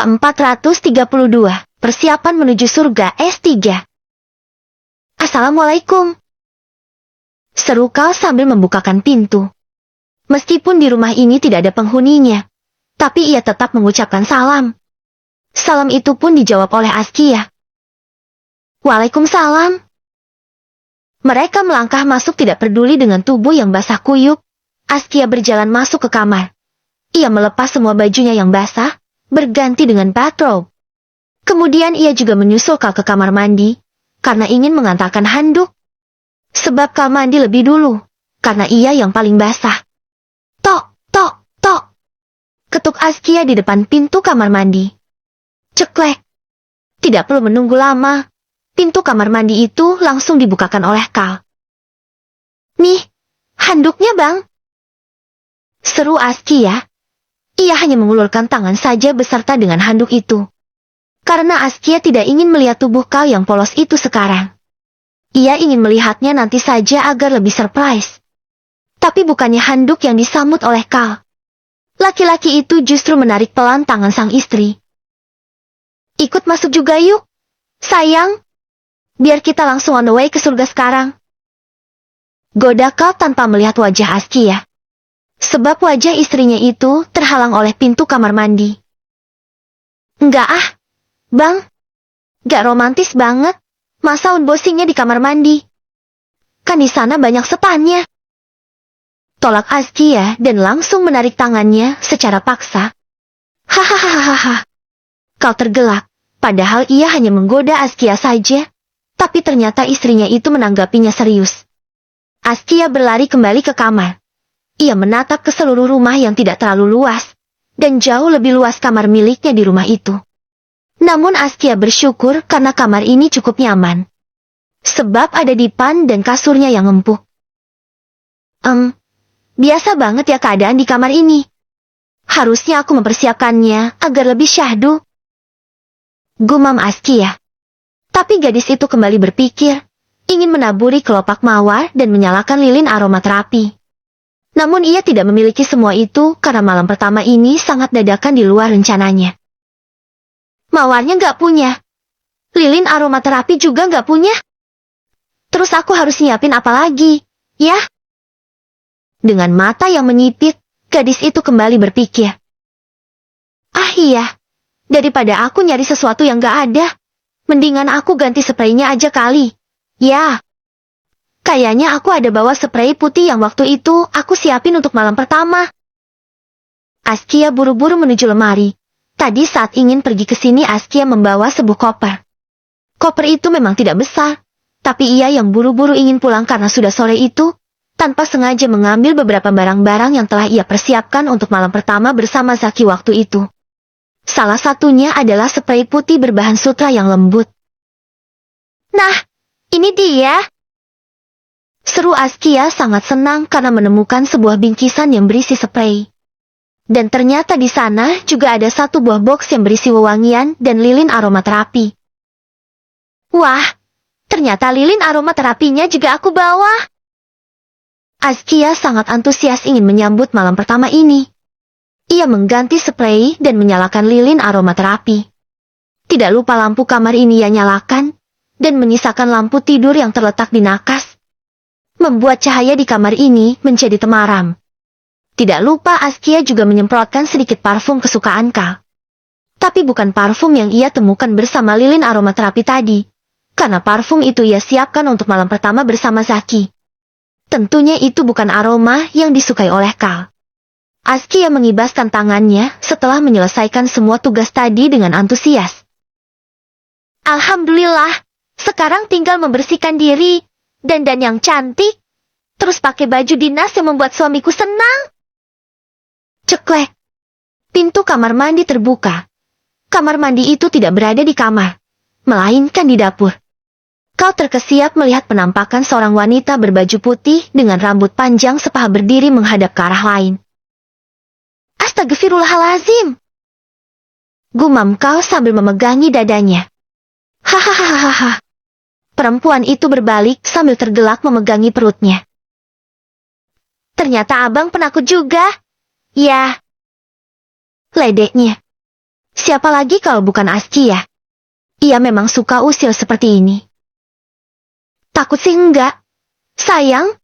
ke-432, persiapan menuju surga S3. Assalamualaikum. Seru Kal sambil membukakan pintu. Meskipun di rumah ini tidak ada penghuninya, tapi ia tetap mengucapkan salam. Salam itu pun dijawab oleh Askia. Waalaikumsalam. Mereka melangkah masuk tidak peduli dengan tubuh yang basah kuyup. Askia berjalan masuk ke kamar. Ia melepas semua bajunya yang basah, berganti dengan bathrobe. Kemudian ia juga menyusul Kal ke kamar mandi, karena ingin mengantarkan handuk. Sebab Kal mandi lebih dulu, karena ia yang paling basah. Tok, tok, tok. Ketuk Askia di depan pintu kamar mandi. Ceklek. Tidak perlu menunggu lama, pintu kamar mandi itu langsung dibukakan oleh Kal. Nih, handuknya bang. Seru Askia. Ia hanya mengulurkan tangan saja beserta dengan handuk itu. Karena Askia tidak ingin melihat tubuh Kal yang polos itu sekarang. Ia ingin melihatnya nanti saja agar lebih surprise. Tapi bukannya handuk yang disambut oleh Kal. Laki-laki itu justru menarik pelan tangan sang istri. Ikut masuk juga yuk, sayang. Biar kita langsung on the way ke surga sekarang. Goda Kal tanpa melihat wajah Askia. Sebab wajah istrinya itu terhalang oleh pintu kamar mandi. Enggak ah, bang. Gak romantis banget. Masa unboxingnya di kamar mandi? Kan di sana banyak setannya. Tolak Askia dan langsung menarik tangannya secara paksa. Hahaha. Kal tergelak, padahal ia hanya menggoda Askia saja. Tapi ternyata istrinya itu menanggapinya serius. Askia berlari kembali ke kamar. Ia menatap ke seluruh rumah yang tidak terlalu luas, dan jauh lebih luas kamar miliknya di rumah itu. Namun Askia bersyukur karena kamar ini cukup nyaman. Sebab ada dipan dan kasurnya yang empuk. Biasa banget ya keadaan di kamar ini. Harusnya aku mempersiapkannya agar lebih syahdu. Gumam Askia. Tapi gadis itu kembali berpikir, ingin menaburi kelopak mawar dan menyalakan lilin aromaterapi. Namun ia tidak memiliki semua itu karena malam pertama ini sangat dadakan di luar rencananya. Mawarnya nggak punya. Lilin aromaterapi juga nggak punya. Terus aku harus nyiapin apa lagi, ya? Dengan mata yang menyipit, gadis itu kembali berpikir. Ah iya, daripada aku nyari sesuatu yang nggak ada, mendingan aku ganti spraynya aja kali. Ya. Kayaknya aku ada bawa spray putih yang waktu itu aku siapin untuk malam pertama. Askia buru-buru menuju lemari. Tadi saat ingin pergi ke sini Askia membawa sebuah koper. Koper itu memang tidak besar, tapi ia yang buru-buru ingin pulang karena sudah sore itu, tanpa sengaja mengambil beberapa barang-barang yang telah ia persiapkan untuk malam pertama bersama Zaki waktu itu. Salah satunya adalah spray putih berbahan sutra yang lembut. Nah, ini dia. Seru Askia sangat senang karena menemukan sebuah bingkisan yang berisi spray. Dan ternyata di sana juga ada satu buah box yang berisi wewangian dan lilin aromaterapi. Wah, ternyata lilin aromaterapinya juga aku bawa. Askia sangat antusias ingin menyambut malam pertama ini. Ia mengganti spray dan menyalakan lilin aromaterapi. Tidak lupa lampu kamar ini ia nyalakan, dan menyisakan lampu tidur yang terletak di nakas. Membuat cahaya di kamar ini menjadi temaram. Tidak lupa Askia juga menyemprotkan sedikit parfum kesukaan Kal. Tapi bukan parfum yang ia temukan bersama lilin aromaterapi tadi, karena parfum itu ia siapkan untuk malam pertama bersama Zaki. Tentunya itu bukan aroma yang disukai oleh Kal. Askia mengibaskan tangannya setelah menyelesaikan semua tugas tadi dengan antusias. Alhamdulillah, sekarang tinggal membersihkan diri, dandan yang cantik, terus pakai baju dinas yang membuat suamiku senang. Ceklek. Pintu kamar mandi terbuka. Kamar mandi itu tidak berada di kamar, melainkan di dapur. Kal terkesiap melihat penampakan seorang wanita berbaju putih dengan rambut panjang sepaha berdiri menghadap ke arah lain. Astagfirullahalazim. Gumam Kal sambil memegangi dadanya. Hahaha. Perempuan itu berbalik sambil tergelak memegangi perutnya. Ternyata abang penakut juga. Ya. Ledeknya. Siapa lagi kalau bukan Askia? Ia memang suka usil seperti ini. Takut sih enggak. Sayang,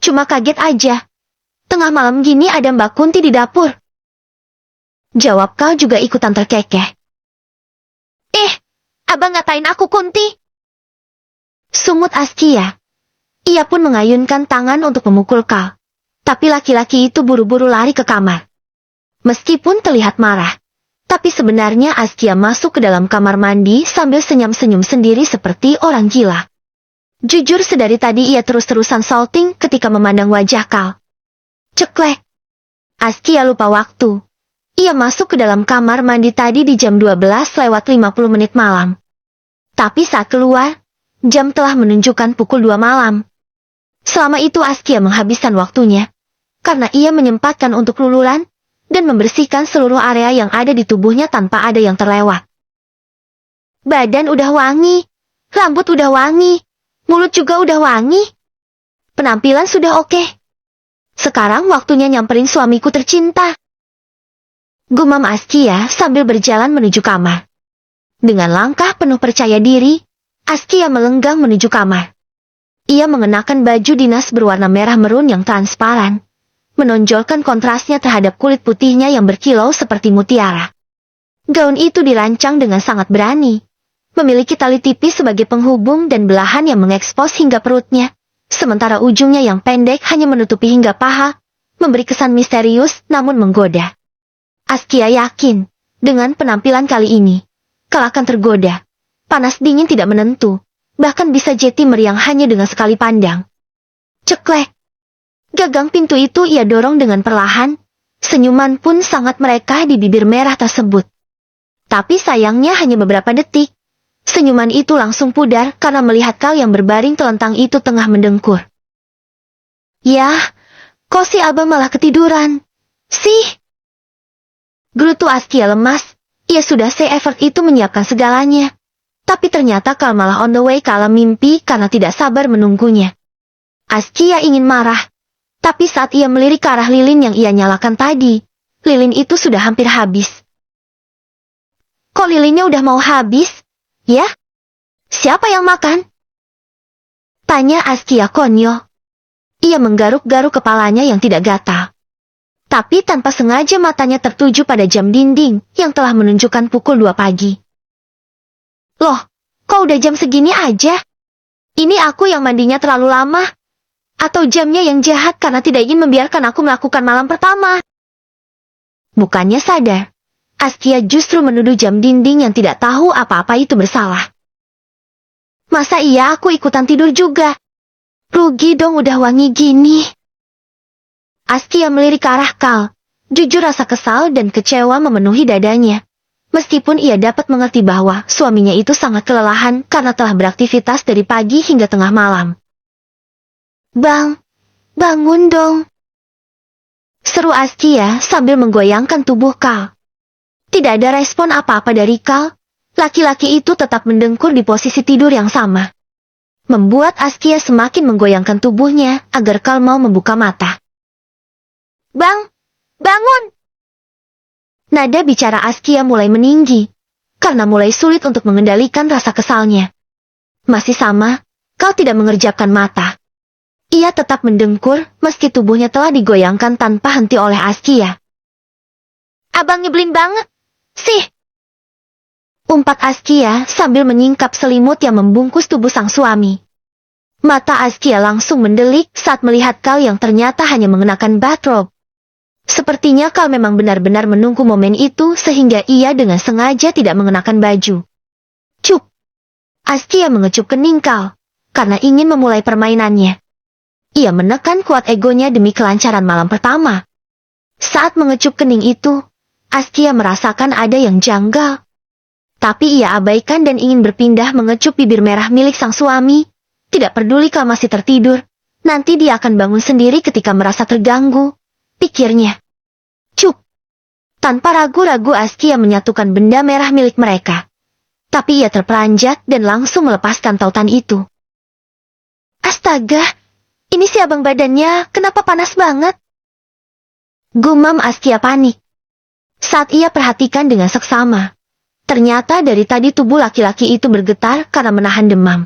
cuma kaget aja. Tengah malam gini ada Mbak Kunti di dapur. Jawab Kal juga ikutan terkekeh. Abang ngatain aku Kunti. Sungut Askia. Ia pun mengayunkan tangan untuk memukul Kal. Tapi laki-laki itu buru-buru lari ke kamar. Meskipun terlihat marah, tapi sebenarnya Askia masuk ke dalam kamar mandi sambil senyum-senyum sendiri seperti orang gila. Jujur sedari tadi ia terus-terusan salting ketika memandang wajah Kal. Ceklek. Askia lupa waktu. Ia masuk ke dalam kamar mandi tadi di jam 12:50 malam. Tapi saat keluar, jam telah menunjukkan pukul 2 malam. Selama itu Askia menghabiskan waktunya, karena ia menyempatkan untuk luluran, dan membersihkan seluruh area yang ada di tubuhnya tanpa ada yang terlewat. Badan udah wangi, rambut udah wangi, mulut juga udah wangi. Penampilan sudah oke. Sekarang waktunya nyamperin suamiku tercinta. Gumam Askia sambil berjalan menuju kamar. Dengan langkah penuh percaya diri, Askia melenggang menuju kamar. Ia mengenakan baju dinas berwarna merah merun yang transparan, menonjolkan kontrasnya terhadap kulit putihnya yang berkilau seperti mutiara. Gaun itu dirancang dengan sangat berani, memiliki tali tipis sebagai penghubung dan belahan yang mengekspos hingga perutnya, sementara ujungnya yang pendek hanya menutupi hingga paha, memberi kesan misterius namun menggoda. Askia yakin, dengan penampilan kali ini, Kal akan tergoda. Panas dingin tidak menentu, bahkan bisa jeti meriang hanya dengan sekali pandang. Ceklek. Gagang pintu itu ia dorong dengan perlahan, senyuman pun sangat merekah di bibir merah tersebut. Tapi sayangnya hanya beberapa detik. Senyuman itu langsung pudar karena melihat Kal yang berbaring telentang itu tengah mendengkur. Yah, kok si abang malah ketiduran? Sih. Gerutu Askia lemas, ia sudah se-effort itu menyiapkan segalanya. Tapi ternyata Kal malah on the way ke alam mimpi karena tidak sabar menunggunya. Askia ingin marah, tapi saat ia melirik ke arah lilin yang ia nyalakan tadi, lilin itu sudah hampir habis. Kok lilinnya udah mau habis? Ya? Siapa yang makan? Tanya Askia konyol. Ia menggaruk-garuk kepalanya yang tidak gatal. Tapi tanpa sengaja matanya tertuju pada jam dinding yang telah menunjukkan pukul 2 pagi. Loh, kok udah jam segini aja? Ini aku yang mandinya terlalu lama? Atau jamnya yang jahat karena tidak ingin membiarkan aku melakukan malam pertama? Bukannya sadar, Askia justru menuduh jam dinding yang tidak tahu apa-apa itu bersalah. Masa iya aku ikutan tidur juga? Rugi dong udah wangi gini. Askia melirik ke arah Kal. Jujur rasa kesal dan kecewa memenuhi dadanya. Meskipun ia dapat mengerti bahwa suaminya itu sangat kelelahan karena telah beraktivitas dari pagi hingga tengah malam. Bang, bangun dong. Seru Askia sambil menggoyangkan tubuh Kal. Tidak ada respon apa-apa dari Kal. Laki-laki itu tetap mendengkur di posisi tidur yang sama. Membuat Askia semakin menggoyangkan tubuhnya agar Kal mau membuka mata. Bang, bangun! Nada bicara Askia mulai meninggi, karena mulai sulit untuk mengendalikan rasa kesalnya. Masih sama, Kal tidak mengerjapkan mata. Ia tetap mendengkur meski tubuhnya telah digoyangkan tanpa henti oleh Askia. Abang nyebelin banget, sih! Umpat Askia sambil menyingkap selimut yang membungkus tubuh sang suami. Mata Askia langsung mendelik saat melihat Kal yang ternyata hanya mengenakan bathrobe. Sepertinya Kal memang benar-benar menunggu momen itu sehingga ia dengan sengaja tidak mengenakan baju. Cup! Askia mengecup kening Kal, karena ingin memulai permainannya. Ia menekan kuat egonya demi kelancaran malam pertama. Saat mengecup kening itu, Askia merasakan ada yang janggal. Tapi ia abaikan dan ingin berpindah mengecup bibir merah milik sang suami. Tidak peduli Kal masih tertidur, nanti dia akan bangun sendiri ketika merasa terganggu. Pikirnya. Cup. Tanpa ragu-ragu Askia menyatukan benda merah milik mereka. Tapi ia terperanjat dan langsung melepaskan tautan itu. Astaga, ini si abang badannya kenapa panas banget? Gumam Askia panik. Saat ia perhatikan dengan seksama, ternyata dari tadi tubuh laki-laki itu bergetar karena menahan demam.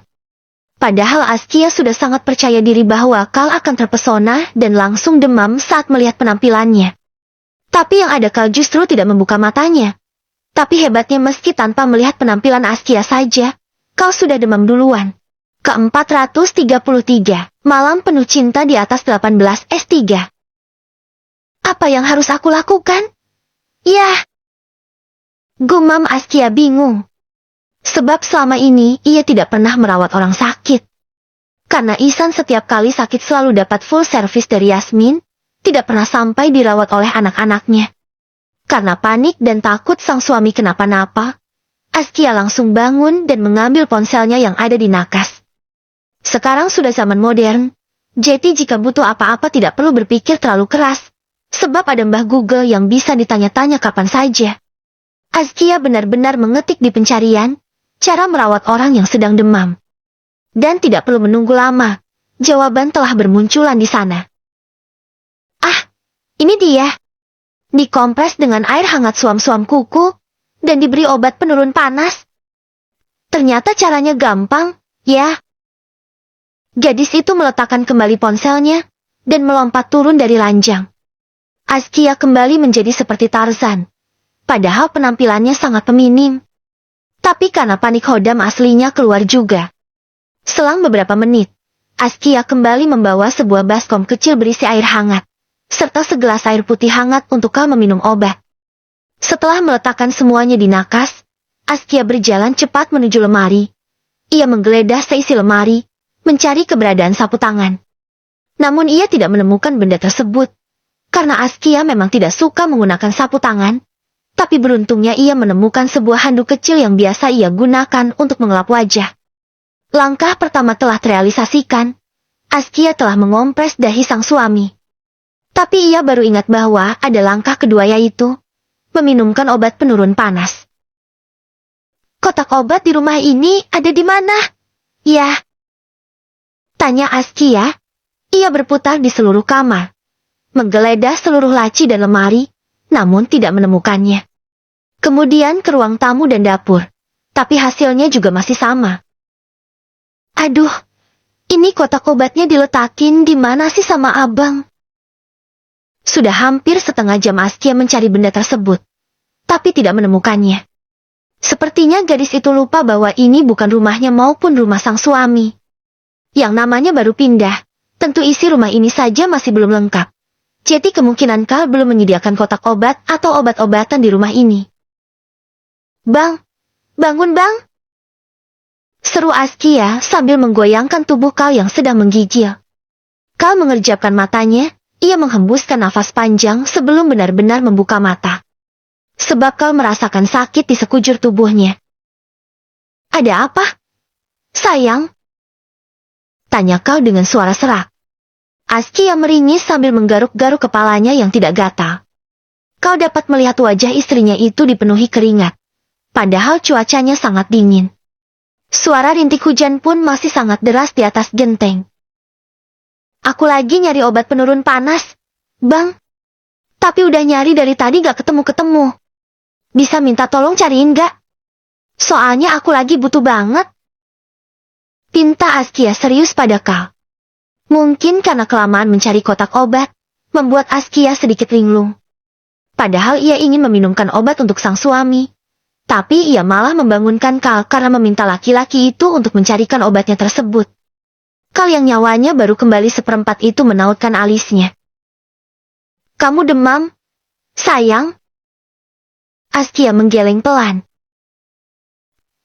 Padahal Askia sudah sangat percaya diri bahwa Kal akan terpesona dan langsung demam saat melihat penampilannya. Tapi yang ada Kal justru tidak membuka matanya. Tapi hebatnya meski tanpa melihat penampilan Askia saja, Kal sudah demam duluan. Ke-433, malam penuh cinta di atas 18 S3. Apa yang harus aku lakukan? Yah. Gumam Askia bingung. Sebab selama ini ia tidak pernah merawat orang sakit. Karena Ihsan setiap kali sakit selalu dapat full service dari Yasmin, tidak pernah sampai dirawat oleh anak-anaknya. Karena panik dan takut sang suami kenapa-napa, Askia langsung bangun dan mengambil ponselnya yang ada di nakas. Sekarang sudah zaman modern, jadi jika butuh apa-apa tidak perlu berpikir terlalu keras, sebab ada Mbah Google yang bisa ditanya-tanya kapan saja. Askia benar-benar mengetik di pencarian, cara merawat orang yang sedang demam. Dan tidak perlu menunggu lama, jawaban telah bermunculan di sana. Ah, ini dia. Dikompres dengan air hangat suam-suam kuku, dan diberi obat penurun panas. Ternyata caranya gampang, ya. Gadis itu meletakkan kembali ponselnya, dan melompat turun dari ranjang. Askia kembali menjadi seperti Tarzan, padahal penampilannya sangat peminim. Tapi karena panik Hodam aslinya keluar juga. Selang beberapa menit, Askia kembali membawa sebuah baskom kecil berisi air hangat, serta segelas air putih hangat untuk Kal meminum obat. Setelah meletakkan semuanya di nakas, Askia berjalan cepat menuju lemari. Ia menggeledah seisi lemari, mencari keberadaan sapu tangan. Namun ia tidak menemukan benda tersebut, karena Askia memang tidak suka menggunakan sapu tangan. Tapi beruntungnya ia menemukan sebuah handuk kecil yang biasa ia gunakan untuk mengelap wajah. Langkah pertama telah terrealisasikan. Askia telah mengompres dahi sang suami. Tapi ia baru ingat bahwa ada langkah kedua, yaitu meminumkan obat penurun panas. Kotak obat di rumah ini ada di mana? Ya. Tanya Askia. Ia berputar di seluruh kamar, menggeledah seluruh laci dan lemari, namun tidak menemukannya. Kemudian ke ruang tamu dan dapur, tapi hasilnya juga masih sama. Aduh, ini kotak obatnya diletakin di mana sih sama abang? Sudah hampir setengah jam Askia mencari benda tersebut, tapi tidak menemukannya. Sepertinya gadis itu lupa bahwa ini bukan rumahnya maupun rumah sang suami. Yang namanya baru pindah, tentu isi rumah ini saja masih belum lengkap. Jadi kemungkinan Kal belum menyediakan kotak obat atau obat-obatan di rumah ini. Bang, bangun bang! Seru Askia sambil menggoyangkan tubuh Kal yang sedang menggigil. Kal mengerjapkan matanya, ia menghembuskan nafas panjang sebelum benar-benar membuka mata. Sebab Kal merasakan sakit di sekujur tubuhnya. Ada apa? Sayang? Tanya Kal dengan suara serak. Askia meringis sambil menggaruk-garuk kepalanya yang tidak gatal. Kau dapat melihat wajah istrinya itu dipenuhi keringat. Padahal cuacanya sangat dingin. Suara rintik hujan pun masih sangat deras di atas genteng. Aku lagi nyari obat penurun panas, bang. Tapi udah nyari dari tadi gak ketemu-ketemu. Bisa minta tolong cariin gak? Soalnya aku lagi butuh banget. Pinta Askia serius pada Kal. Mungkin karena kelamaan mencari kotak obat, membuat Askia sedikit linglung. Padahal ia ingin meminumkan obat untuk sang suami. Tapi ia malah membangunkan Kal karena meminta laki-laki itu untuk mencarikan obatnya tersebut. Kal yang nyawanya baru kembali seperempat itu menautkan alisnya. Kamu demam? Sayang? Askia menggeleng pelan.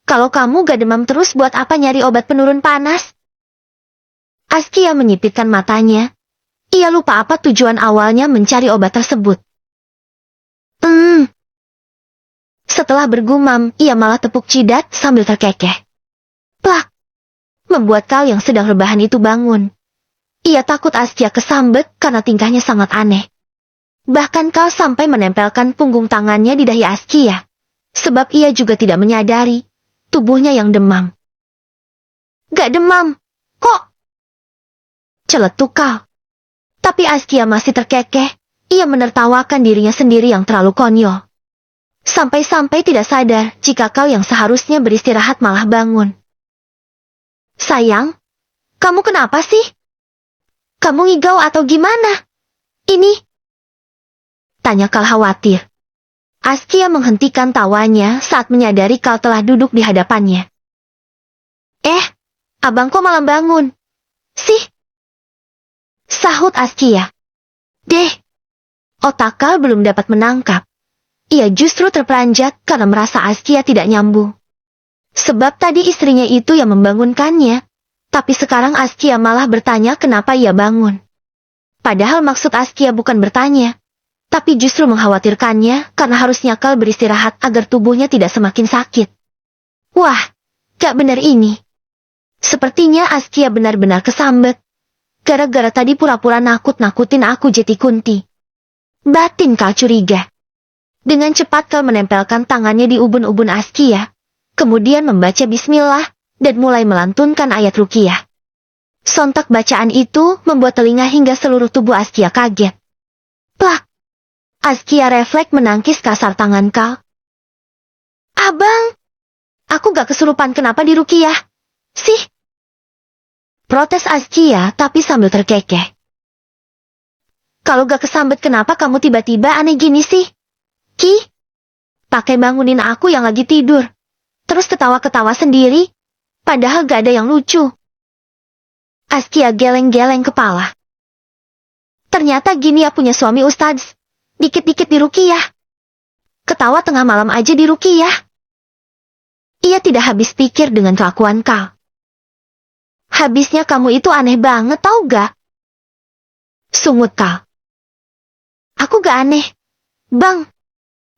Kalau kamu gak demam terus buat apa nyari obat penurun panas? Askia menyipitkan matanya. Ia lupa apa tujuan awalnya mencari obat tersebut. Setelah bergumam, ia malah tepuk jidat sambil terkekeh. Plak! Membuat Kal yang sedang rebahan itu bangun. Ia takut Askia kesambet karena tingkahnya sangat aneh. Bahkan Kal sampai menempelkan punggung tangannya di dahi Askia. Sebab ia juga tidak menyadari tubuhnya yang demam. Gak demam, kok? Celetuk Kal. Tapi Askia masih terkekeh. Ia menertawakan dirinya sendiri yang terlalu konyol. Sampai-sampai tidak sadar jika kau yang seharusnya beristirahat malah bangun. Sayang, kamu kenapa sih? Kamu ngigau atau gimana? Ini? Tanya Kal khawatir. Askia menghentikan tawanya saat menyadari Kal telah duduk di hadapannya. Abang kok malam bangun? Sih? Sahut Askia. Otak Kal belum dapat menangkap. Ia justru terperanjat karena merasa Askia tidak nyambung. Sebab tadi istrinya itu yang membangunkannya, tapi sekarang Askia malah bertanya kenapa ia bangun. Padahal maksud Askia bukan bertanya, tapi justru mengkhawatirkannya karena harusnya Kal beristirahat agar tubuhnya tidak semakin sakit. Wah, gak benar ini. Sepertinya Askia benar-benar kesambet. Gara-gara tadi pura-pura nakut-nakutin aku Jeti Kunti. Batin Kal curiga. Dengan cepat Kal menempelkan tangannya di ubun-ubun Askia, kemudian membaca bismillah, dan mulai melantunkan ayat ruqyah. Sontak bacaan itu membuat telinga hingga seluruh tubuh Askia kaget. Plak! Askia refleks menangkis kasar tangan Kal. Abang! Aku gak kesurupan kenapa di ruqyah? Sih! Protes Askia tapi sambil terkekeh. Kalau gak kesambet kenapa kamu tiba-tiba aneh gini sih? Ki? Pakai bangunin aku yang lagi tidur. Terus ketawa-ketawa sendiri. Padahal gak ada yang lucu. Askia geleng-geleng kepala. Ternyata gini ya punya suami Ustadz. Dikit-dikit di ruqyah. Ketawa tengah malam aja di ruqyah. Ia tidak habis pikir dengan kelakuan Kal. Habisnya kamu itu aneh banget tau gak? Sungut Kal. Aku gak aneh. Bang.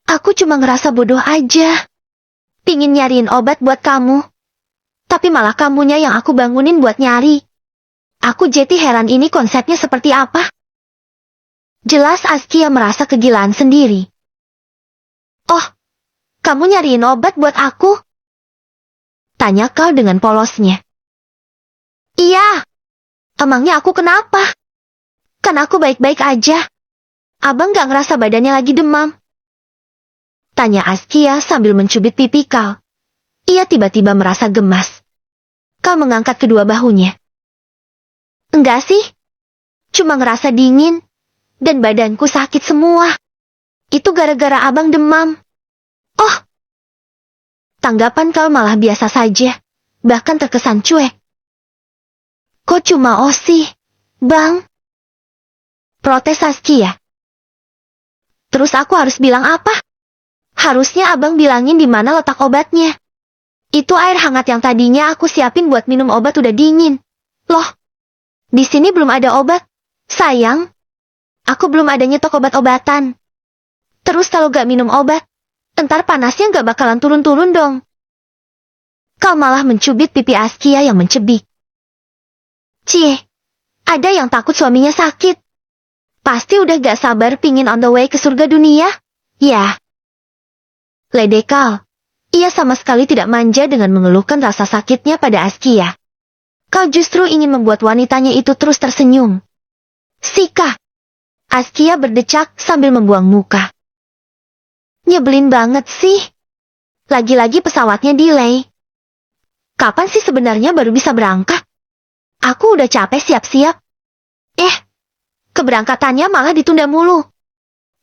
Aku cuma ngerasa bodoh aja. Pingin nyariin obat buat kamu. Tapi malah kamunya yang aku bangunin buat nyari. Aku jadi heran ini konsepnya seperti apa? Jelas Askia merasa kegilaan sendiri. Oh, kamu nyariin obat buat aku? Tanya Kal dengan polosnya. Iya. Emangnya aku kenapa? Kan aku baik-baik aja. Abang gak ngerasa badannya lagi demam? Tanya Askia sambil mencubit pipi Kal. Ia tiba-tiba merasa gemas. Kal mengangkat kedua bahunya. Enggak sih. Cuma ngerasa dingin. Dan badanku sakit semua. Itu gara-gara abang demam. Oh. Tanggapan Kal malah biasa saja. Bahkan terkesan cuek. Kok cuma oh sih, Bang? Protes Askia. Terus aku harus bilang apa? Harusnya abang bilangin di mana letak obatnya. Itu air hangat yang tadinya aku siapin buat minum obat udah dingin. Loh, di sini belum ada obat. Sayang, aku belum ada nyetok obat-obatan. Terus kalau gak minum obat, entar panasnya gak bakalan turun-turun dong. Kal malah mencubit pipi Askia yang mencebik. Cie, ada yang takut suaminya sakit. Pasti udah gak sabar pingin on the way ke surga dunia. Ya. Lede Kal. Ia sama sekali tidak manja dengan mengeluhkan rasa sakitnya pada Askia. Kal justru ingin membuat wanitanya itu terus tersenyum. Sika. Askia berdecak sambil membuang muka. Nyebelin banget sih. Lagi-lagi pesawatnya delay. Kapan sih sebenarnya baru bisa berangkat? Aku udah capek siap-siap. Keberangkatannya malah ditunda mulu.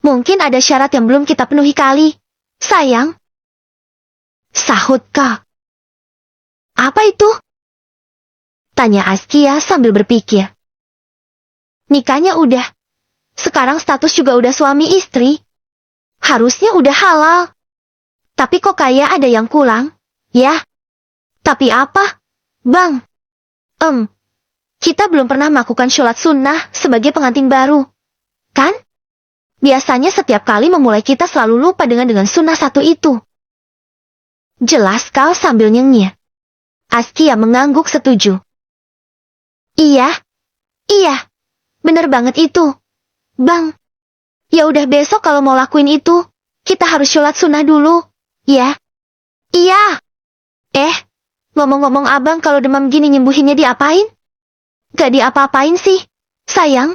Mungkin ada syarat yang belum kita penuhi kali. Sayang. Sahut Kal. Apa itu? Tanya Askia sambil berpikir. Nikahnya udah. Sekarang status juga udah suami istri. Harusnya udah halal. Tapi kok kayak ada yang kurang? Ya. Tapi apa? Bang. Kita belum pernah melakukan sholat sunnah sebagai pengantin baru. Kan? Biasanya setiap kali memulai kita selalu lupa dengan sunnah satu itu. Jelas Kal sambil nyengir. Askia mengangguk setuju. Iya. Bener banget itu. Bang. Ya udah besok kalau mau lakuin itu, kita harus sholat sunnah dulu. Ya. Iya. Ngomong-ngomong abang kalau demam gini nyembuhinnya diapain? Gak diapa-apain sih, sayang.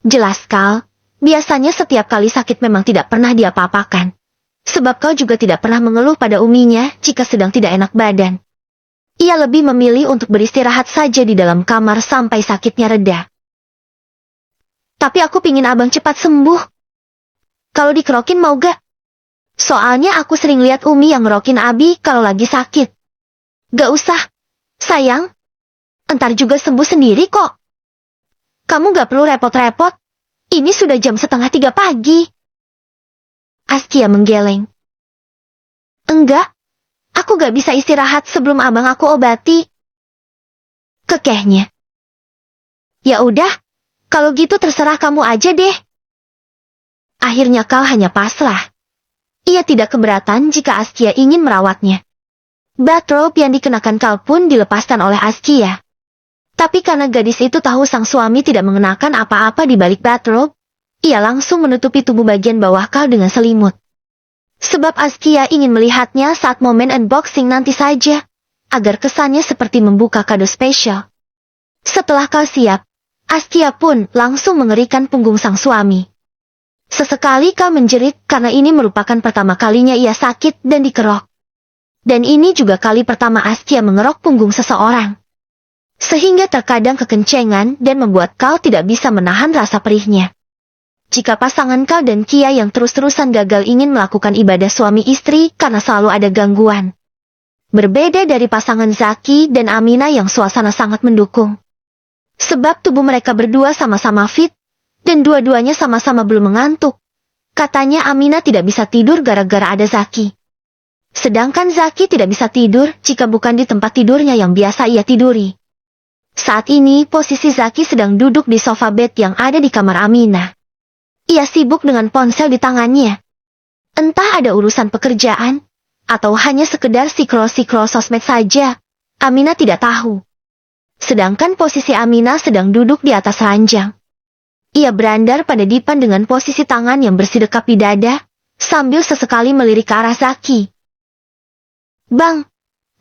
Jelas Kal, biasanya setiap kali sakit memang tidak pernah diapa-apakan. Sebab kau juga tidak pernah mengeluh pada uminya jika sedang tidak enak badan. Ia lebih memilih untuk beristirahat saja di dalam kamar sampai sakitnya reda. Tapi aku pingin abang cepat sembuh. Kalau dikerokin mau gak? Soalnya aku sering lihat Umi yang ngerokin Abi kalau lagi sakit. Gak usah, sayang. Entar juga sembuh sendiri kok. Kamu gak perlu repot-repot. Ini sudah jam 2:30 pagi. Askia menggeleng. Enggak, aku gak bisa istirahat sebelum abang aku obati. Kekehnya. Ya udah, kalau gitu terserah kamu aja deh. Akhirnya Kal hanya pasrah. Ia tidak keberatan jika Askia ingin merawatnya. Bathrobe yang dikenakan Kal pun dilepaskan oleh Askia. Tapi karena gadis itu tahu sang suami tidak mengenakan apa-apa di balik bathrobe, ia langsung menutupi tubuh bagian bawah Kal dengan selimut. Sebab Askia ingin melihatnya saat momen unboxing nanti saja, agar kesannya seperti membuka kado spesial. Setelah Kal siap, Askia pun langsung mengerikan punggung sang suami. Sesekali Kal menjerit karena ini merupakan pertama kalinya ia sakit dan dikerok. Dan ini juga kali pertama Askia mengerok punggung seseorang. Sehingga terkadang kekencengan dan membuat Kal tidak bisa menahan rasa perihnya. Jika pasangan Kal dan Kia yang terus-terusan gagal ingin melakukan ibadah suami istri karena selalu ada gangguan. Berbeda dari pasangan Zaki dan Amina yang suasana sangat mendukung. Sebab tubuh mereka berdua sama-sama fit, dan dua-duanya sama-sama belum mengantuk. Katanya Amina tidak bisa tidur gara-gara ada Zaki. Sedangkan Zaki tidak bisa tidur jika bukan di tempat tidurnya yang biasa ia tiduri. Saat ini posisi Zaki sedang duduk di sofa bed yang ada di kamar Amina. Ia sibuk dengan ponsel di tangannya. Entah ada urusan pekerjaan, atau hanya sekedar scroll-scroll sosmed saja, Amina tidak tahu. Sedangkan posisi Amina sedang duduk di atas ranjang. Ia berandar pada dipan dengan posisi tangan yang bersidekap di dada, sambil sesekali melirik ke arah Zaki. Bang,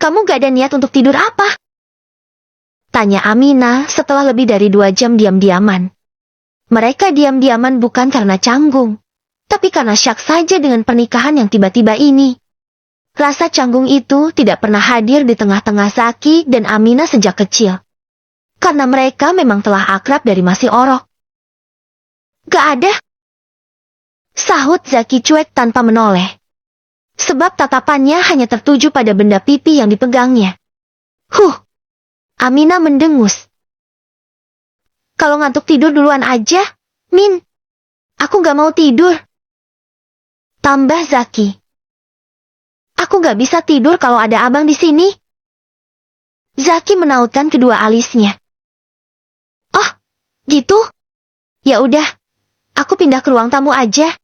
kamu gak ada niat untuk tidur apa? Tanya Amina setelah lebih dari 2 jam diam-diaman. Mereka diam-diaman bukan karena canggung, tapi karena syak saja dengan pernikahan yang tiba-tiba ini. Rasa canggung itu tidak pernah hadir di tengah-tengah Zaki dan Amina sejak kecil. Karena mereka memang telah akrab dari masih orok. Gak ada. Sahut Zaki cuek tanpa menoleh. Sebab tatapannya hanya tertuju pada benda pipi yang dipegangnya. Amina mendengus. Kalau ngantuk tidur duluan aja, Min. Aku gak mau tidur. Tambah Zaki. Aku gak bisa tidur kalau ada abang di sini. Zaki menautkan kedua alisnya. Oh, gitu? Ya udah. Aku pindah ke ruang tamu aja.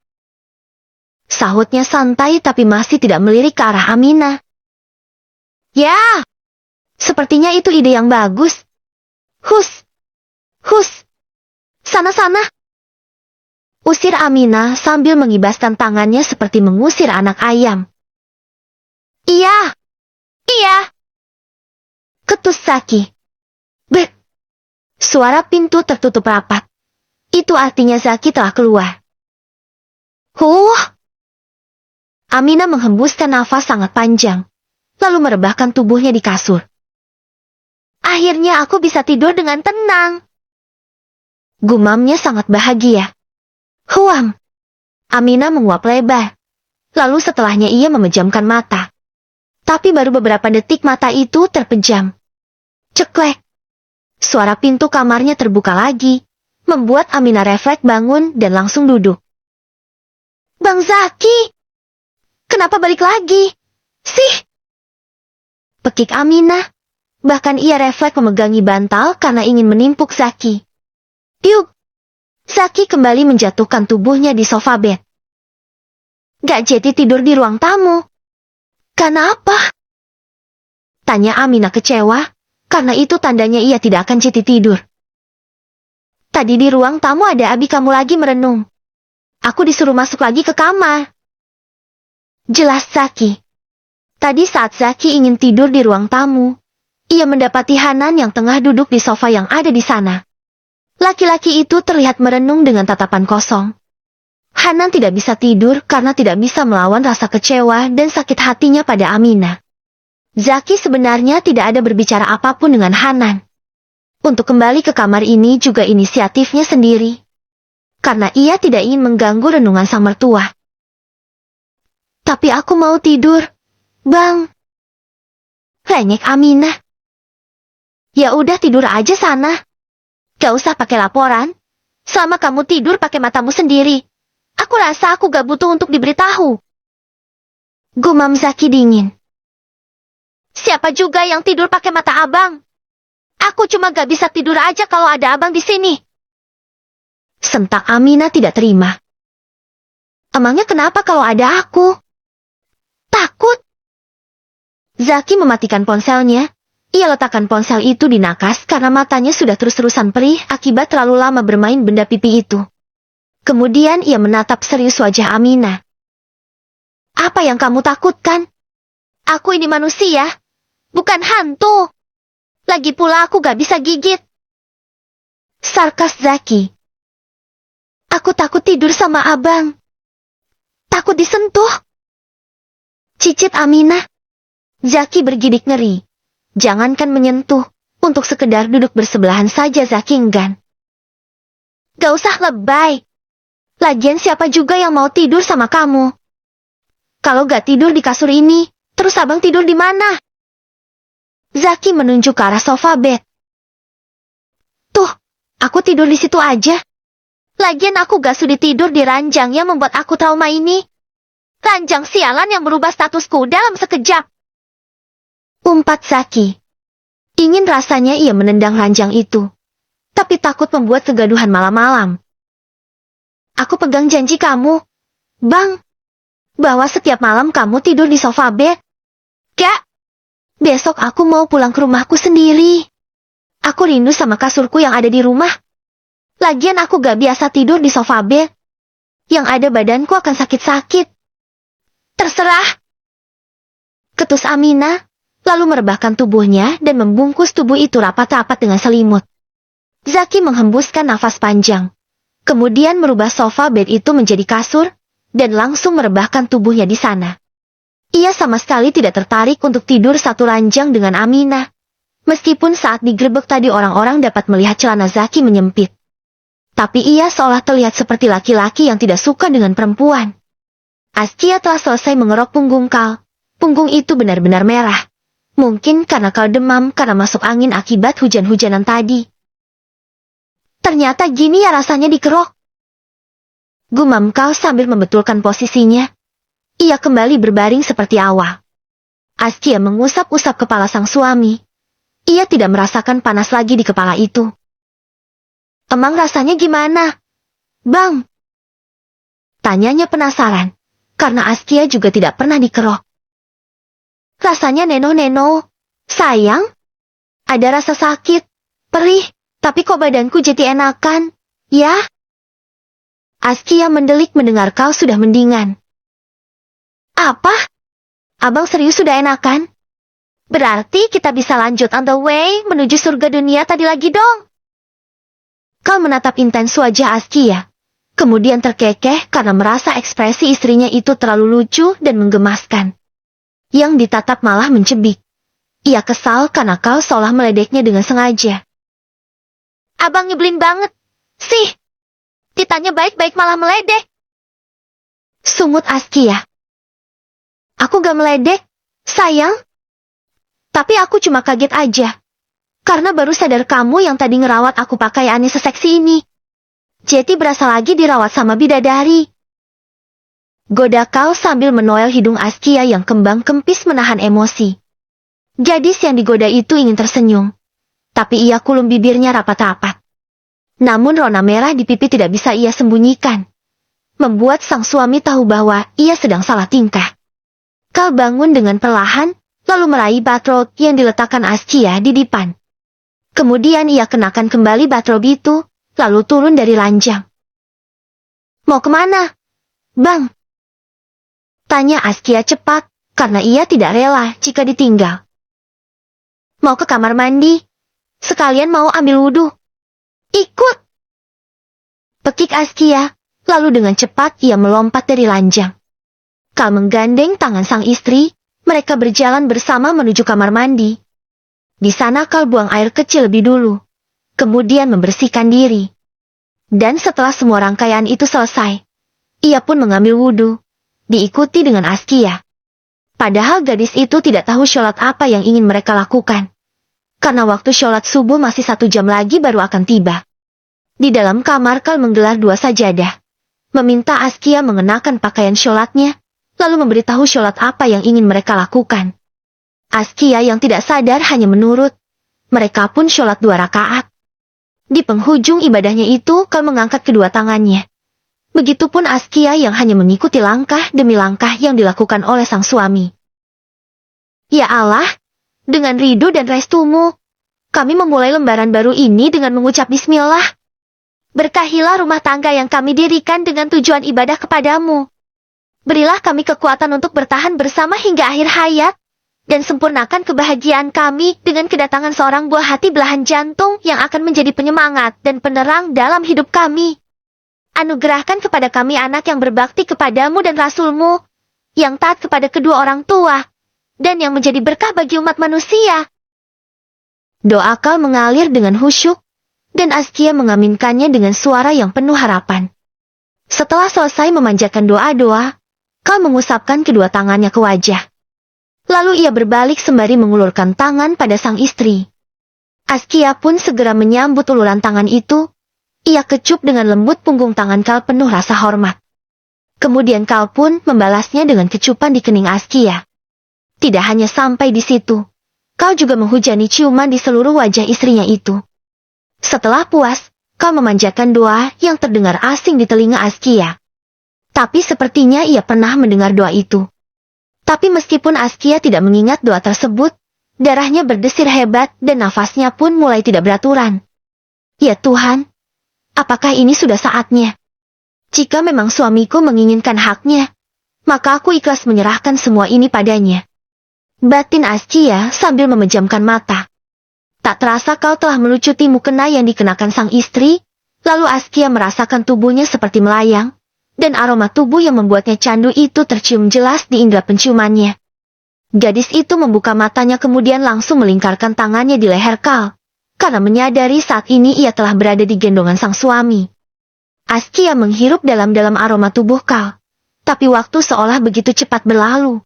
Sahutnya santai tapi masih tidak melirik ke arah Amina. Ya, sepertinya itu ide yang bagus. Hus, sana-sana. Usir Amina sambil mengibaskan tangannya seperti mengusir anak ayam. Iya, ketus Zaki. Suara pintu tertutup rapat. Itu artinya Zaki telah keluar. Amina menghembuskan nafas sangat panjang, lalu merebahkan tubuhnya di kasur. Akhirnya aku bisa tidur dengan tenang. Gumamnya sangat bahagia. Amina menguap lebar. Lalu setelahnya ia memejamkan mata. Tapi baru beberapa detik mata itu terpejam. Ceklek. Suara pintu kamarnya terbuka lagi, membuat Amina refleks bangun dan langsung duduk. Bang Zaki! Kenapa balik lagi? Sih! Pekik Amina. Bahkan ia refleks memegangi bantal karena ingin menimpuk Zaki. Yuk! Zaki kembali menjatuhkan tubuhnya di sofa bed. Gak jadi tidur di ruang tamu. Kenapa? Tanya Amina kecewa, karena itu tandanya ia tidak akan jadi tidur. Tadi di ruang tamu ada abi kamu lagi merenung. Aku disuruh masuk lagi ke kamar. Jelas Zaki. Tadi saat Zaki ingin tidur di ruang tamu, ia mendapati Hanan yang tengah duduk di sofa yang ada di sana. Laki-laki itu terlihat merenung dengan tatapan kosong. Hanan tidak bisa tidur karena tidak bisa melawan rasa kecewa dan sakit hatinya pada Aminah. Zaki sebenarnya tidak ada berbicara apapun dengan Hanan. Untuk kembali ke kamar ini juga inisiatifnya sendiri. Karena ia tidak ingin mengganggu renungan sang mertua. Tapi aku mau tidur, Bang. Rengek Aminah. Ya udah tidur aja sana. Gak usah pakai laporan. Selama kamu tidur pakai matamu sendiri. Aku rasa aku gak butuh untuk diberitahu. Gumam Zaki dingin. Siapa juga yang tidur pakai mata abang? Aku cuma gak bisa tidur aja kalau ada abang di sini. Sentak Aminah tidak terima. Emangnya kenapa kalau ada aku? Takut. Zaki mematikan ponselnya. Ia letakkan ponsel itu di nakas karena matanya sudah terus-terusan perih akibat terlalu lama bermain benda pipi itu. Kemudian ia menatap serius wajah Aminah. Apa yang kamu takutkan? Aku ini manusia, bukan hantu. Lagi pula aku gak bisa gigit. Sarkas Zaki. Aku takut tidur sama abang. Takut disentuh. Cicit Aminah. Zaki bergidik ngeri. Jangankan menyentuh, untuk sekedar duduk bersebelahan saja Zaki enggan. Gak usah lebay. Lagian siapa juga yang mau tidur sama kamu? Kalau gak tidur di kasur ini, terus abang tidur di mana? Zaki menunjuk ke arah sofa bed. Tuh, aku tidur di situ aja. Lagian aku gak sudi tidur di ranjang yang membuat aku trauma ini. Ranjang sialan yang merubah statusku dalam sekejap. Umpat Zaki. Ingin rasanya ia menendang ranjang itu. Tapi takut membuat kegaduhan malam-malam. Aku pegang janji kamu, Bang. Bahwa setiap malam kamu tidur di sofa bed. Gak. Besok aku mau pulang ke rumahku sendiri. Aku rindu sama kasurku yang ada di rumah. Lagian aku gak biasa tidur di sofa bed. Yang ada badanku akan sakit-sakit. Terserah. Ketus Aminah. Lalu merebahkan tubuhnya dan membungkus tubuh itu rapat-rapat dengan selimut. Zaki menghembuskan nafas panjang. Kemudian merubah sofa bed itu menjadi kasur, dan langsung merebahkan tubuhnya di sana. Ia sama sekali tidak tertarik untuk tidur satu ranjang dengan Aminah. Meskipun saat digerebek tadi orang-orang dapat melihat celana Zaki menyempit. Tapi ia seolah terlihat seperti laki-laki yang tidak suka dengan perempuan. Askia telah selesai mengerok punggung Kal. Punggung itu benar-benar merah. Mungkin karena Kal demam karena masuk angin akibat hujan-hujanan tadi. Ternyata gini ya rasanya dikerok. Gumam Kal sambil membetulkan posisinya. Ia kembali berbaring seperti awal. Askia mengusap-usap kepala sang suami. Ia tidak merasakan panas lagi di kepala itu. Emang rasanya gimana, Bang? Tanyanya penasaran, karena Askia juga tidak pernah dikerok. Rasanya neno-neno. Sayang? Ada rasa sakit, perih, tapi kok badanku jadi enakan, ya? Askia mendelik mendengar Kal sudah mendingan. Apa? Abang serius sudah enakan? Berarti kita bisa lanjut on the way menuju surga dunia tadi lagi dong. Kal menatap intens wajah Askia. Kemudian terkekeh karena merasa ekspresi istrinya itu terlalu lucu dan menggemaskan. Yang ditatap malah mencebik. Ia kesal karena Kal seolah meledeknya dengan sengaja. Abang nyebelin banget, sih. Ditanya baik-baik malah meledek. Sungut Askia. Aku gak meledek, sayang. Tapi aku cuma kaget aja. Karena baru sadar kamu yang tadi ngerawat aku pakai aneh seseksi ini. Jadi berasa lagi dirawat sama bidadari. Goda Kal sambil menoel hidung Askia yang kembang kempis menahan emosi. Gadis yang digoda itu ingin tersenyum. Tapi ia kulum bibirnya rapat-rapat. Namun rona merah di pipi tidak bisa ia sembunyikan. Membuat sang suami tahu bahwa ia sedang salah tingkah. Kal bangun dengan perlahan, lalu meraih batrok yang diletakkan Askia di dipan. Kemudian ia kenakan kembali batrok itu, lalu turun dari ranjang. Mau kemana, Bang? Tanya Askia cepat, karena ia tidak rela jika ditinggal. Mau ke kamar mandi. Sekalian mau ambil wudhu. Ikut. Pekik Askia, Lalu dengan cepat ia melompat dari ranjang. Kal menggandeng tangan sang istri, mereka berjalan bersama menuju kamar mandi. Di sana Kal buang air kecil lebih dulu, kemudian membersihkan diri. Dan setelah semua rangkaian itu selesai, ia pun mengambil wudhu, diikuti dengan Askia. Padahal gadis itu tidak tahu sholat apa yang ingin mereka lakukan. Karena waktu sholat subuh masih 1 jam lagi baru akan tiba. Di dalam kamar Kal menggelar 2 sajadah, meminta Askia mengenakan pakaian sholatnya, lalu memberitahu sholat apa yang ingin mereka lakukan. Askia yang tidak sadar hanya menurut. Mereka pun sholat 2 rakaat. Di penghujung ibadahnya itu Kal mengangkat kedua tangannya. Begitupun Askia yang hanya mengikuti langkah demi langkah yang dilakukan oleh sang suami. Ya Allah, dengan ridho dan restumu, kami memulai lembaran baru ini dengan mengucap bismillah. Berkahilah rumah tangga yang kami dirikan dengan tujuan ibadah kepadamu. Berilah kami kekuatan untuk bertahan bersama hingga akhir hayat, dan sempurnakan kebahagiaan kami dengan kedatangan seorang buah hati belahan jantung yang akan menjadi penyemangat dan penerang dalam hidup kami. Anugerahkan kepada kami anak yang berbakti kepadamu dan Rasulmu, yang taat kepada kedua orang tua, dan yang menjadi berkah bagi umat manusia. Doa Kal mengalir dengan khusyuk, dan Askia mengaminkannya dengan suara yang penuh harapan. Setelah selesai memanjatkan doa-doa, Kal mengusapkan kedua tangannya ke wajah. Lalu ia berbalik sembari mengulurkan tangan pada sang istri. Askia pun segera menyambut uluran tangan itu. Ia kecup dengan lembut punggung tangan Kal penuh rasa hormat. Kemudian Kal pun membalasnya dengan kecupan di kening Askia. Tidak hanya sampai di situ, Kal juga menghujani ciuman di seluruh wajah istrinya itu. Setelah puas, Kal memanjatkan doa yang terdengar asing di telinga Askia. Tapi sepertinya ia pernah mendengar doa itu. Tapi meskipun Askia tidak mengingat doa tersebut, darahnya berdesir hebat dan nafasnya pun mulai tidak beraturan. Ya Tuhan, apakah ini sudah saatnya? Jika memang suamiku menginginkan haknya, maka aku ikhlas menyerahkan semua ini padanya. Batin Askia sambil memejamkan mata. Tak terasa Kal telah melucuti mukena yang dikenakan sang istri, lalu Askia merasakan tubuhnya seperti melayang, dan aroma tubuh yang membuatnya candu itu tercium jelas di indera penciumannya. Gadis itu membuka matanya kemudian langsung melingkarkan tangannya di leher Kal, karena menyadari saat ini ia telah berada di gendongan sang suami. Askia menghirup dalam-dalam aroma tubuh Kal, tapi waktu seolah begitu cepat berlalu.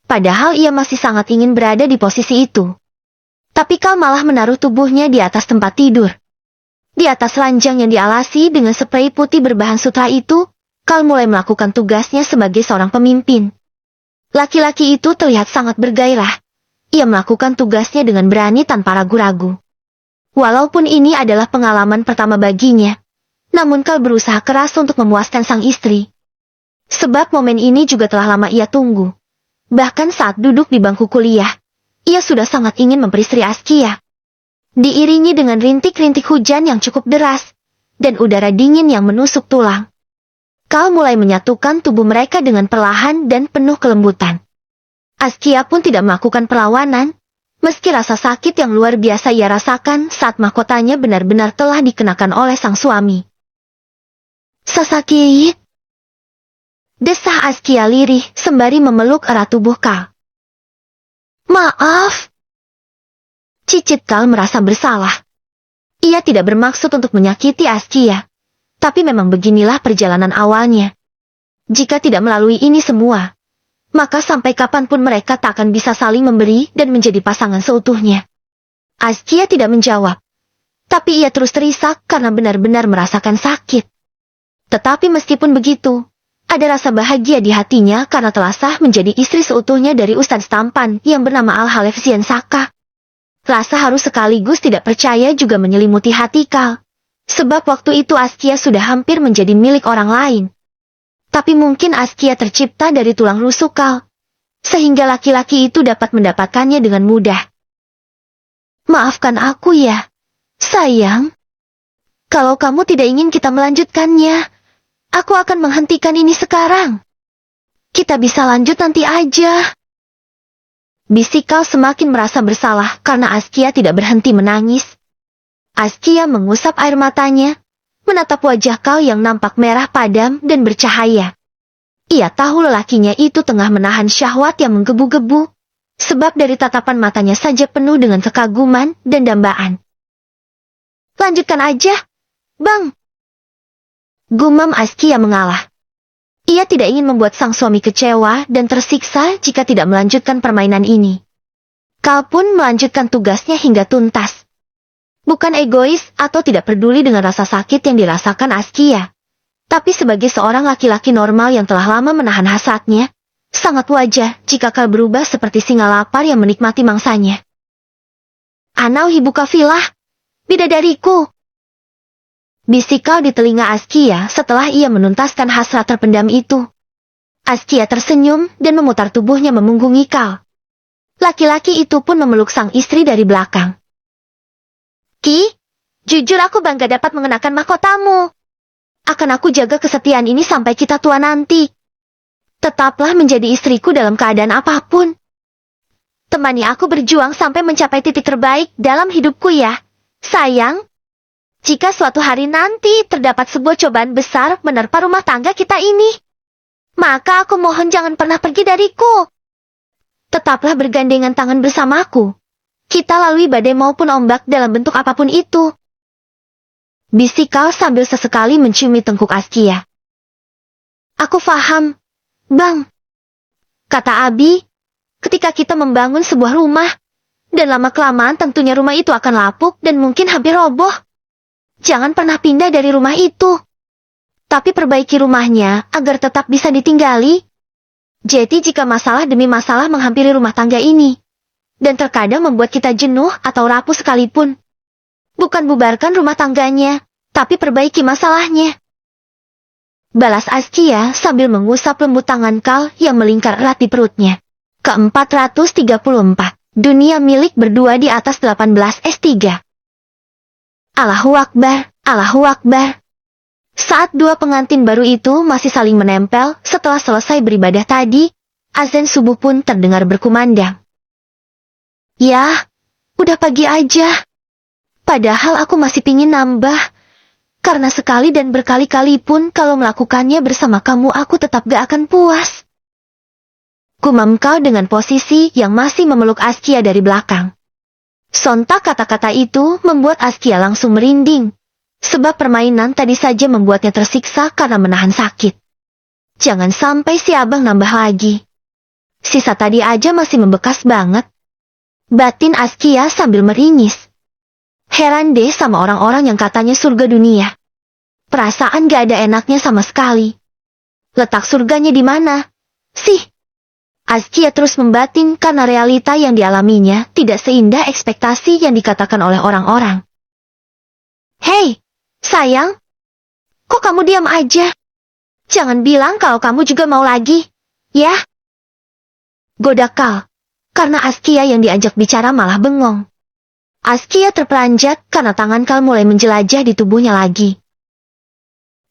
Padahal ia masih sangat ingin berada di posisi itu. Tapi Kal malah menaruh tubuhnya di atas tempat tidur. Di atas ranjang yang dialasi dengan spray putih berbahan sutra itu, Kal mulai melakukan tugasnya sebagai seorang pemimpin. Laki-laki itu terlihat sangat bergairah. Ia melakukan tugasnya dengan berani tanpa ragu-ragu. Walaupun ini adalah pengalaman pertama baginya, namun Kal berusaha keras untuk memuaskan sang istri. Sebab momen ini juga telah lama ia tunggu. Bahkan saat duduk di bangku kuliah, ia sudah sangat ingin memperistri Askia. Diiringi dengan rintik-rintik hujan yang cukup deras, dan udara dingin yang menusuk tulang. Kal mulai menyatukan tubuh mereka dengan perlahan dan penuh kelembutan. Askia pun tidak melakukan perlawanan, meski rasa sakit yang luar biasa ia rasakan saat mahkotanya benar-benar telah dikenakan oleh sang suami. Sasaki, desah Askia lirih sembari memeluk erat tubuh Kal. Maaf. Cicit Kal merasa bersalah. Ia tidak bermaksud untuk menyakiti Askia. Tapi memang beginilah perjalanan awalnya. Jika tidak melalui ini semua, maka sampai kapanpun mereka tak akan bisa saling memberi dan menjadi pasangan seutuhnya. Askia tidak menjawab. Tapi ia terus terisak karena benar-benar merasakan sakit. Tetapi meskipun begitu, ada rasa bahagia di hatinya karena telah sah menjadi istri seutuhnya dari Ustadz tampan yang bernama Al-Halefzian Saka. Rasa harus sekaligus tidak percaya juga menyelimuti hati Kal. Sebab waktu itu Askia sudah hampir menjadi milik orang lain. Tapi mungkin Askia tercipta dari tulang rusuk Kal, sehingga laki-laki itu dapat mendapatkannya dengan mudah. Maafkan aku ya, sayang. Kalau kamu tidak ingin kita melanjutkannya, aku akan menghentikan ini sekarang. Kita bisa lanjut nanti aja. Bisik Kal semakin merasa bersalah karena Askia tidak berhenti menangis. Askia mengusap air matanya, menatap wajah Kal yang nampak merah padam dan bercahaya. Ia tahu lelakinya itu tengah menahan syahwat yang menggebu-gebu, sebab dari tatapan matanya saja penuh dengan kekaguman dan dambaan. Lanjutkan aja, Bang. Gumam Askia mengalah. Ia tidak ingin membuat sang suami kecewa dan tersiksa jika tidak melanjutkan permainan ini. Kal pun melanjutkan tugasnya hingga tuntas. Bukan egois atau tidak peduli dengan rasa sakit yang dirasakan Askia. Tapi sebagai seorang laki-laki normal yang telah lama menahan hasratnya, sangat wajar jika Kal berubah seperti singa lapar yang menikmati mangsanya. Anau hibuka filah, bidadariku. Bisik Kal di telinga Askia setelah ia menuntaskan hasrat terpendam itu. Askia tersenyum dan memutar tubuhnya memunggungi Kal. Laki-laki itu pun memeluk sang istri dari belakang. Ki, jujur aku bangga dapat mengenakan mahkotamu. Akan aku jaga kesetiaan ini sampai kita tua nanti. Tetaplah menjadi istriku dalam keadaan apapun. Temani aku berjuang sampai mencapai titik terbaik dalam hidupku ya, sayang. Jika suatu hari nanti terdapat sebuah cobaan besar menerpa rumah tangga kita ini, maka aku mohon jangan pernah pergi dariku. Tetaplah bergandengan tangan bersamaku. Kita lalui badai maupun ombak dalam bentuk apapun itu. Bisik Kal sambil sesekali menciumi tengkuk Askia. Aku faham, Bang. Kata Abi, ketika kita membangun sebuah rumah, dan lama-kelamaan tentunya rumah itu akan lapuk dan mungkin hampir roboh. Jangan pernah pindah dari rumah itu. Tapi perbaiki rumahnya agar tetap bisa ditinggali. Jadi jika masalah demi masalah menghampiri rumah tangga ini, dan terkadang membuat kita jenuh atau rapuh sekalipun, bukan bubarkan rumah tangganya, tapi perbaiki masalahnya. Balas Askia sambil mengusap lembut tangan Kal yang melingkar erat di perutnya. Ke-434, dunia milik berdua di atas 18 S3. Allahu Akbar, Allahu Akbar. Saat dua pengantin baru itu masih saling menempel setelah selesai beribadah tadi, azan subuh pun terdengar berkumandang. Yah, udah pagi aja. Padahal aku masih pingin nambah. Karena sekali dan berkali-kali pun kalau melakukannya bersama kamu aku tetap gak akan puas. Gumam Kal dengan posisi yang masih memeluk Askia dari belakang. Sontak kata-kata itu membuat Askia langsung merinding. Sebab permainan tadi saja membuatnya tersiksa karena menahan sakit. Jangan sampai si abang nambah lagi. Sisa tadi aja masih membekas banget. Batin Askia sambil meringis. Heran deh sama orang-orang yang katanya surga dunia. Perasaan gak ada enaknya sama sekali. Letak surganya di mana sih? Askia terus membatin karena realita yang dialaminya tidak seindah ekspektasi yang dikatakan oleh orang-orang. Hei, sayang. Kok kamu diam aja? Jangan bilang kalau kamu juga mau lagi, ya? Goda Kal, karena Askia yang diajak bicara malah bengong. Askia terperanjat karena tangan Kal mulai menjelajah di tubuhnya lagi.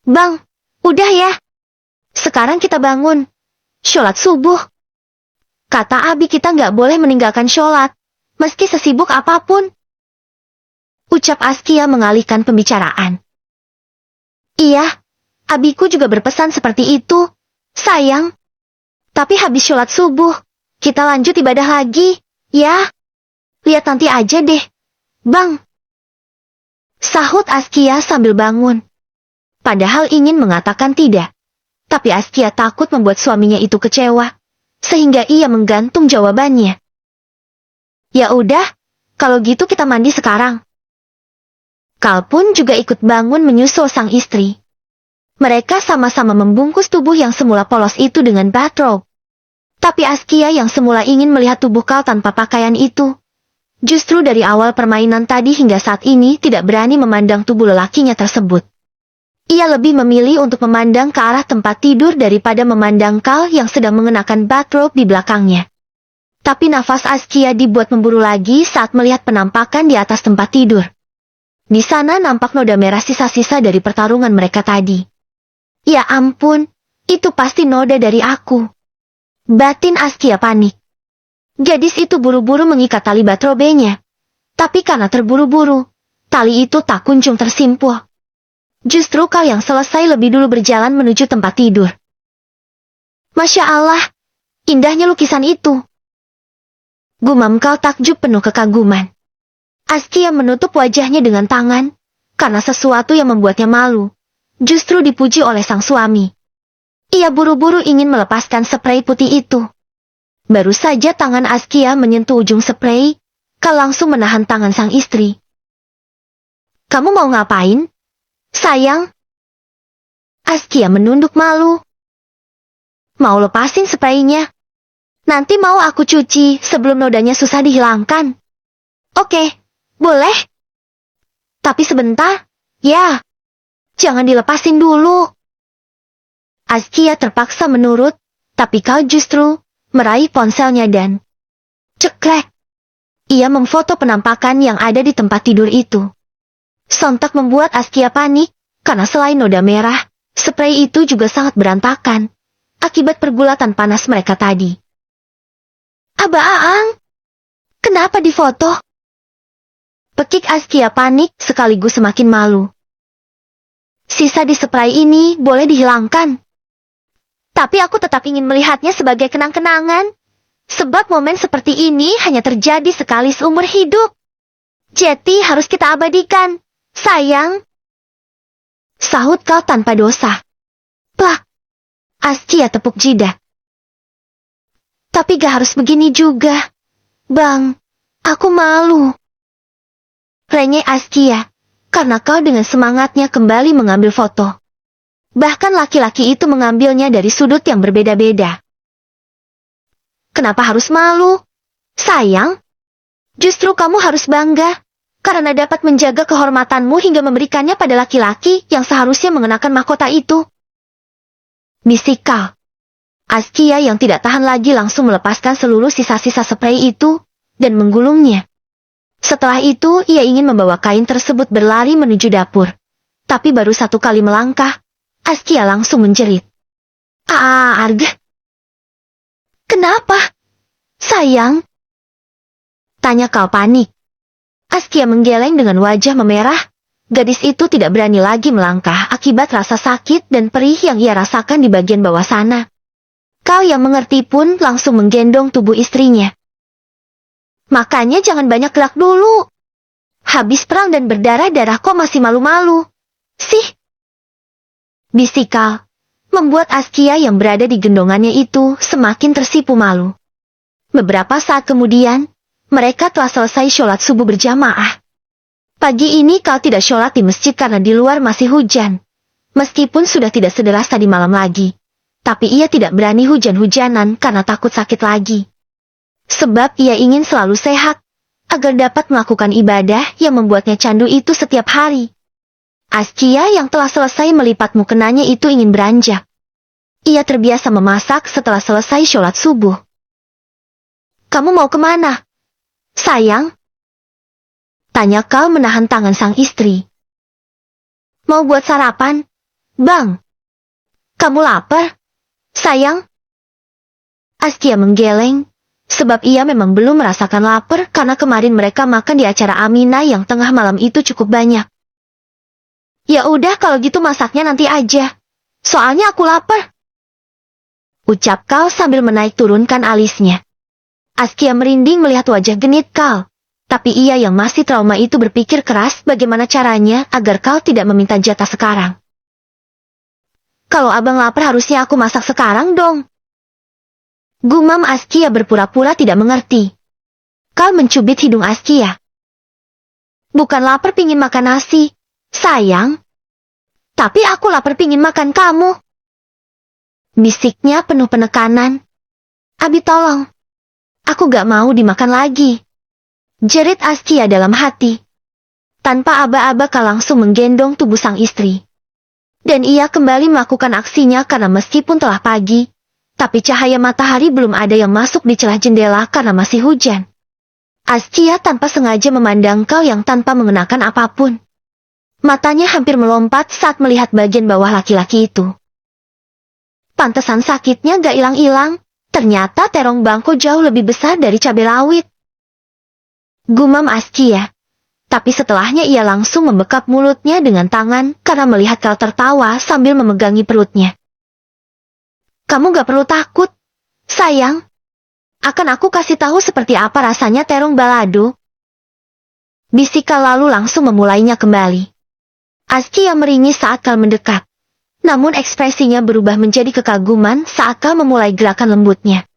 Bang, udah ya. Sekarang kita bangun. Sholat subuh. Kata Abi kita nggak boleh meninggalkan sholat, meski sesibuk apapun. Ucap Askia mengalihkan pembicaraan. Iya, Abiku juga berpesan seperti itu, sayang. Tapi habis sholat subuh, kita lanjut ibadah lagi, ya? Lihat nanti aja deh, Bang. Sahut Askia sambil bangun. Padahal ingin mengatakan tidak. Tapi Askia takut membuat suaminya itu kecewa. Sehingga ia menggantung jawabannya. Ya udah, kalau gitu kita mandi sekarang. Kal pun juga ikut bangun menyusul sang istri. Mereka sama-sama membungkus tubuh yang semula polos itu dengan bathrobe. Tapi Askia yang semula ingin melihat tubuh Kal tanpa pakaian itu, justru dari awal permainan tadi hingga saat ini tidak berani memandang tubuh lelakinya tersebut. Ia lebih memilih untuk memandang ke arah tempat tidur daripada memandang Kal yang sedang mengenakan bathrobe di belakangnya. Tapi nafas Askia dibuat memburu lagi saat melihat penampakan di atas tempat tidur. Di sana nampak noda merah sisa-sisa dari pertarungan mereka tadi. Ya ampun, itu pasti noda dari aku. Batin Askia panik. Gadis itu buru-buru mengikat tali batrobenya. Tapi karena terburu-buru, tali itu tak kunjung tersimpuh. Justru kau yang selesai lebih dulu berjalan menuju tempat tidur. Masya Allah, indahnya lukisan itu. Gumam Kal takjub penuh kekaguman. Askia menutup wajahnya dengan tangan, karena sesuatu yang membuatnya malu, justru dipuji oleh sang suami. Ia buru-buru ingin melepaskan sprei putih itu. Baru saja tangan Askia menyentuh ujung sprei, Kal langsung menahan tangan sang istri. Kamu mau ngapain? Sayang? Askia menunduk malu. Mau lepasin spraynya? Nanti mau aku cuci sebelum nodanya susah dihilangkan. Oke, boleh. Tapi sebentar, ya. Jangan dilepasin dulu. Askia terpaksa menurut, tapi Kal justru meraih ponselnya dan cekrek. Ia memfoto penampakan yang ada di tempat tidur itu. Sontak membuat Askia panik, karena selain noda merah, sprei itu juga sangat berantakan, akibat pergulatan panas mereka tadi. Aba Aang, kenapa difoto? Pekik Askia panik sekaligus semakin malu. Sisa di sprei ini boleh dihilangkan. Tapi aku tetap ingin melihatnya sebagai kenang-kenangan. Sebab momen seperti ini hanya terjadi sekali seumur hidup. Jadi harus kita abadikan, sayang. Sahut Kal tanpa dosa. Plak. Askia tepuk jidat. Tapi gak harus begini juga. Bang, aku malu. Rengek Askia, karena Kal dengan semangatnya kembali mengambil foto. Bahkan laki-laki itu mengambilnya dari sudut yang berbeda-beda. Kenapa harus malu? Sayang, justru kamu harus bangga, karena dapat menjaga kehormatanmu hingga memberikannya pada laki-laki yang seharusnya mengenakan mahkota itu. Bisik Kal. Askia yang tidak tahan lagi langsung melepaskan seluruh sisa-sisa sprei itu, dan menggulungnya. Setelah itu ia ingin membawa kain tersebut berlari menuju dapur. Tapi baru satu kali melangkah, Askia langsung menjerit. Arg. Kenapa? Sayang? Tanya Kal panik. Askia menggeleng dengan wajah memerah. Gadis itu tidak berani lagi melangkah akibat rasa sakit dan perih yang ia rasakan di bagian bawah sana. Kal yang mengerti pun langsung menggendong tubuh istrinya. Makanya jangan banyak gerak dulu. Habis perang dan berdarah-darah kok masih malu-malu. Sih. Bisik Kal, membuat Askia yang berada di gendongannya itu semakin tersipu malu. Beberapa saat kemudian, mereka telah selesai sholat subuh berjamaah. Pagi ini Kal tidak sholat di masjid karena di luar masih hujan. Meskipun sudah tidak sederas tadi malam lagi. Tapi ia tidak berani hujan-hujanan karena takut sakit lagi. Sebab ia ingin selalu sehat, agar dapat melakukan ibadah yang membuatnya candu itu setiap hari. Askia yang telah selesai melipat mukenanya itu ingin beranjak. Ia terbiasa memasak setelah selesai sholat subuh. Kamu mau kemana? Sayang? Tanya Kal menahan tangan sang istri. Mau buat sarapan? Bang, kamu lapar? Sayang? Askia menggeleng, sebab ia memang belum merasakan lapar karena kemarin mereka makan di acara Amina yang tengah malam itu cukup banyak. Ya udah kalau gitu masaknya nanti aja. Soalnya aku lapar. Ucap Kal sambil menaik turunkan alisnya. Askia merinding melihat wajah genit Kal. Tapi ia yang masih trauma itu berpikir keras bagaimana caranya agar Kal tidak meminta jatah sekarang. Kalau abang lapar harusnya aku masak sekarang dong. Gumam Askia berpura-pura tidak mengerti. Kal mencubit hidung Askia. Bukan lapar pingin makan nasi, sayang. Tapi aku lapar pingin makan kamu. Bisiknya penuh penekanan. Abi tolong. Aku gak mau dimakan lagi. Jerit Askia dalam hati. Tanpa aba-aba Kal langsung menggendong tubuh sang istri. Dan ia kembali melakukan aksinya karena meskipun telah pagi, tapi cahaya matahari belum ada yang masuk di celah jendela karena masih hujan. Askia tanpa sengaja memandang Kal yang tanpa mengenakan apapun. Matanya hampir melompat saat melihat bagian bawah laki-laki itu. Pantesan sakitnya gak hilang-hilang, ternyata terong bangko jauh lebih besar dari cabai rawit. Gumam Askia. Tapi setelahnya ia langsung membekap mulutnya dengan tangan karena melihat Kal tertawa sambil memegangi perutnya. Kamu gak perlu takut, sayang. Akan aku kasih tahu seperti apa rasanya terung balado. Bisik Kal lalu langsung memulainya kembali. Askia meringis saat Kal mendekat. Namun ekspresinya berubah menjadi kekaguman saat Kal memulai gerakan lembutnya.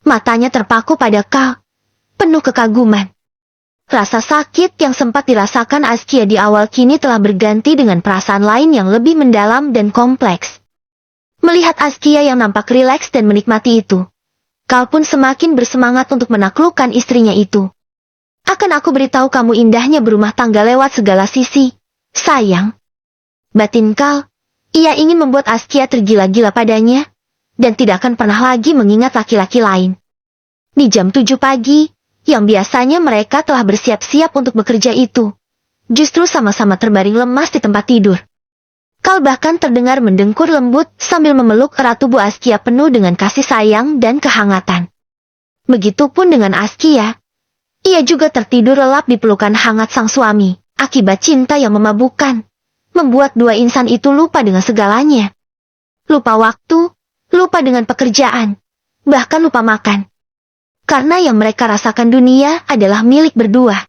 Matanya terpaku pada Kal, penuh kekaguman. Rasa sakit yang sempat dirasakan Askia di awal kini telah berganti dengan perasaan lain yang lebih mendalam dan kompleks. Melihat Askia yang nampak rileks dan menikmati itu, Kal pun semakin bersemangat untuk menaklukkan istrinya itu. Akan aku beritahu kamu indahnya berumah tangga lewat segala sisi, sayang. Batin Kal, ia ingin membuat Askia tergila-gila padanya, dan tidak akan pernah lagi mengingat laki-laki lain. Di jam 7 pagi, yang biasanya mereka telah bersiap-siap untuk bekerja itu, justru sama-sama terbaring lemas di tempat tidur. Kal bahkan terdengar mendengkur lembut sambil memeluk erat tubuh Askia penuh dengan kasih sayang dan kehangatan. Begitupun dengan Askia, ia juga tertidur lelap di pelukan hangat sang suami, akibat cinta yang memabukkan, membuat dua insan itu lupa dengan segalanya. Lupa waktu, lupa dengan pekerjaan, bahkan lupa makan. Karena yang mereka rasakan dunia adalah milik berdua.